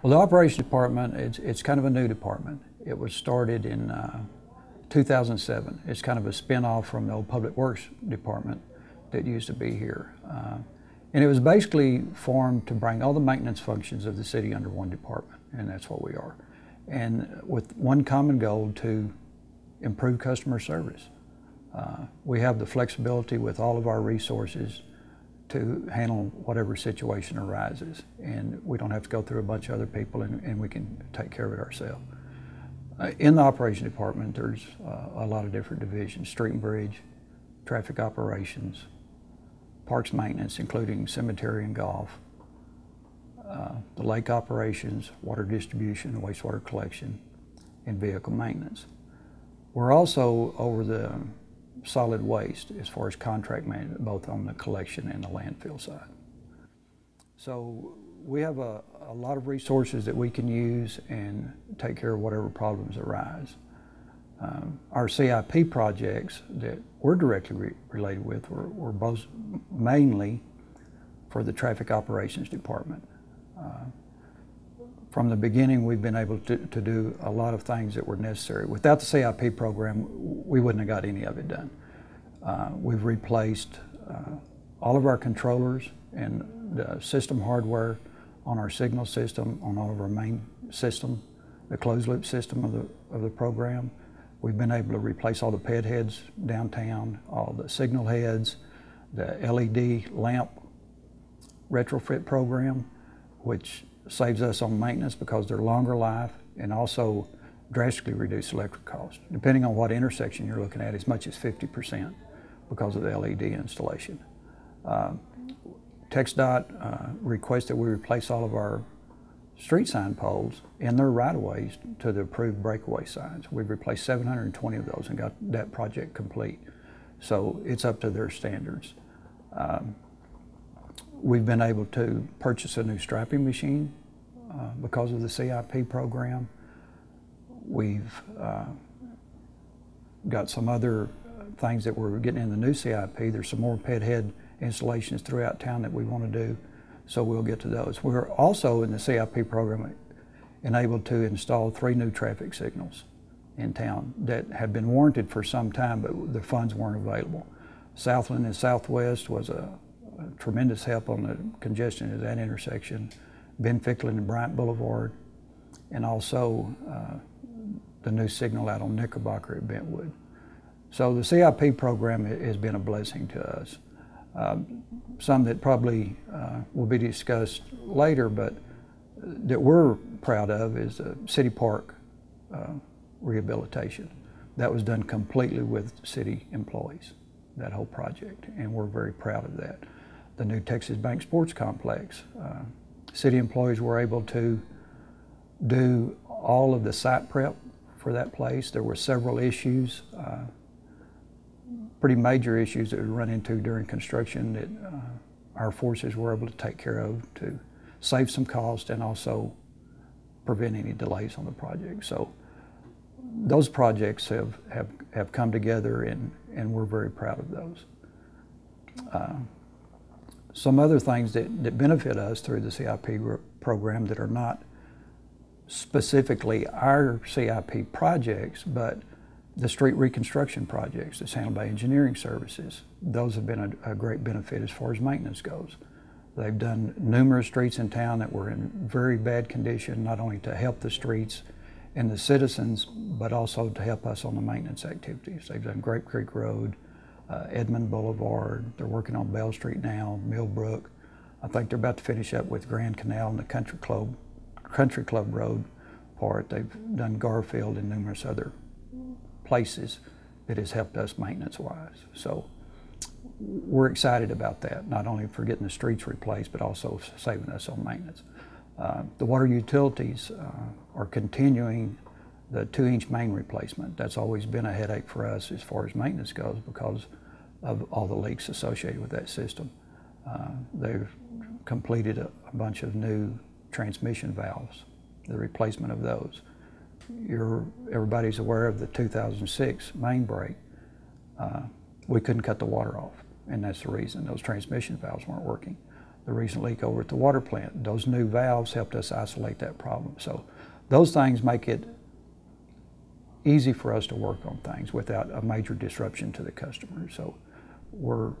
Well, the Operations Department, it's kind of a new department. It was started in 2007. It's kind of a spin-off from the old Public Works Department that used to be here. And it was basically formed to bring all the maintenance functions of the city under one department, and that's what we are. And with one common goal to improve customer service. We have the flexibility with all of our resources to handle whatever situation arises, and we don't have to go through a bunch of other people, and we can take care of it ourselves. In the Operations Department, there's a lot of different divisions: street and bridge, traffic operations, parks maintenance, including cemetery and golf, the lake operations, water distribution and wastewater collection, and vehicle maintenance. We're also over the solid waste as far as contract management, both on the collection and the landfill side. So we have a lot of resources that we can use and take care of whatever problems arise. Our CIP projects that we're directly related with were both mainly for the Traffic Operations Department. From the beginning, we've been able to do a lot of things that were necessary. Without the CIP program, we wouldn't have got any of it done. We've replaced all of our controllers and the system hardware on our signal system, on all of our main system, the closed loop system of the program. We've been able to replace all the PED heads downtown, all the signal heads, the LED lamp retrofit program, which saves us on maintenance because they're longer life, and also drastically reduce electric costs. Depending on what intersection you're looking at, as much as 50% because of the LED installation. TxDOT requests that we replace all of our street sign poles in their right-of-ways to the approved breakaway signs. We've replaced 720 of those and got that project complete. So it's up to their standards. We've been able to purchase a new striping machine because of the CIP program. We've got some other things that we're getting in the new CIP. There's some more PED head installations throughout town that we want to do, so we'll get to those. We're also in the CIP program enabled to install 3 new traffic signals in town that have been warranted for some time, but the funds weren't available. Southland and Southwest was a tremendous help on the congestion at that intersection, Ben Ficklin and Bryant Boulevard, and also the new signal out on Knickerbocker at Bentwood. So the CIP program has been a blessing to us. Some that probably will be discussed later, but that we're proud of is the City Park rehabilitation. That was done completely with city employees, that whole project, and we're very proud of that. The new Texas Bank Sports Complex, city employees were able to do all of the site prep for that place. There were several issues, pretty major issues that we run into during construction that our forces were able to take care of to save some cost and also prevent any delays on the project. So those projects have come together, and we're very proud of those. Some other things that benefit us through the CIP program that are not specifically our CIP projects, but the street reconstruction projects that's handled by engineering services. Those have been a great benefit as far as maintenance goes. They've done numerous streets in town that were in very bad condition, not only to help the streets and the citizens, but also to help us on the maintenance activities. They've done Grape Creek Road, Edmond Boulevard. They're working on Bell Street now, Millbrook. I think they're about to finish up with Grand Canal and the Country Club Road part. They've done Garfield and numerous other places that has helped us maintenance-wise. So we're excited about that, not only for getting the streets replaced, but also saving us on maintenance. The water utilities are continuing the 2-inch main replacement. That's always been a headache for us as far as maintenance goes because of all the leaks associated with that system. They've completed a bunch of new transmission valves, the replacement of those. Everybody's aware of the 2006 main break. We couldn't cut the water off, and that's the reason. Those transmission valves weren't working. the recent leak over at the water plant. Those new valves helped us isolate that problem. So those things make it easy for us to work on things without a major disruption to the customer. So we're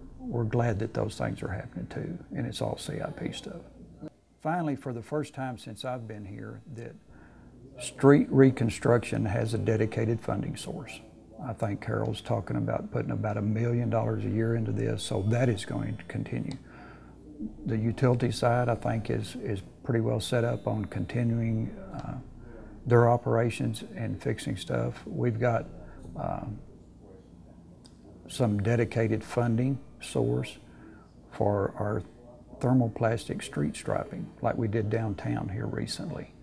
glad that those things are happening too, and it's all CIP stuff. Finally, for the first time since I've been here, that street reconstruction has a dedicated funding source. I think Carol's talking about putting about $1 million a year into this, so that is going to continue. The utility side, I think, is pretty well set up on continuing their operations and fixing stuff. We've got some dedicated funding source for our thermoplastic street striping, like we did downtown here recently.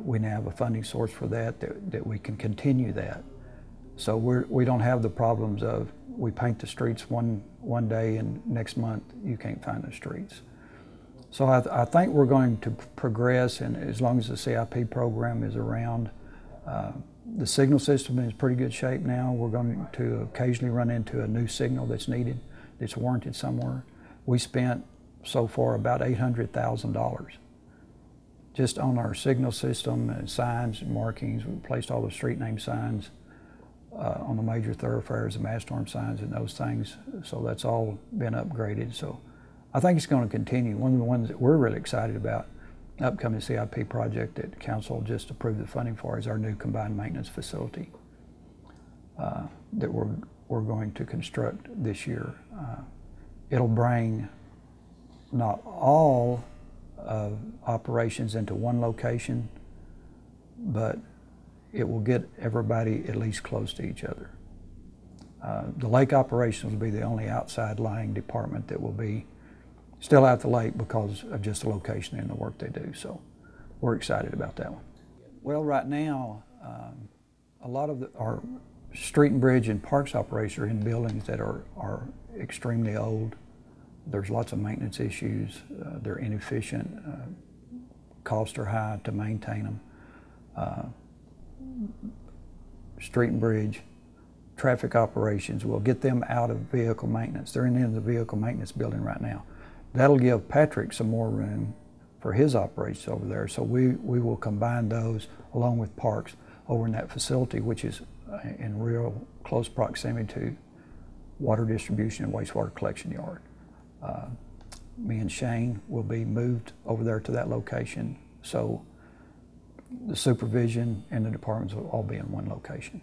We now have a funding source for that we can continue that. So we don't have the problems of we paint the streets one day and next month you can't find the streets. So I think we're going to progress, and as long as the CIP program is around, the signal system is in pretty good shape now. We're going to occasionally run into a new signal that's needed, that's warranted somewhere. We spent so far about $800,000 just on our signal system and signs and markings. We replaced all the street name signs on the major thoroughfares, the mass storm signs and those things. So that's all been upgraded. So I think it's going to continue. One of the ones that we're really excited about, upcoming CIP project that Council just approved the funding for, is our new combined maintenance facility that we're going to construct this year. It'll bring not all of operations into one location, but it will get everybody at least close to each other. The lake operations will be the only outside lying department that will be still out the lake because of just the location and the work they do. So we're excited about that one. Well, right now, a lot of our street and bridge and parks operations are in buildings that are extremely old. There's lots of maintenance issues. They're inefficient. Costs are high to maintain them. Street and bridge, traffic operations, will get them out of vehicle maintenance. They're in the vehicle maintenance building right now. That'll give Patrick some more room for his operations over there. So we will combine those along with parks over in that facility, which is in real close proximity to water distribution and wastewater collection yard. Me and Shane will be moved over there to that location. So the supervision and the departments will all be in one location.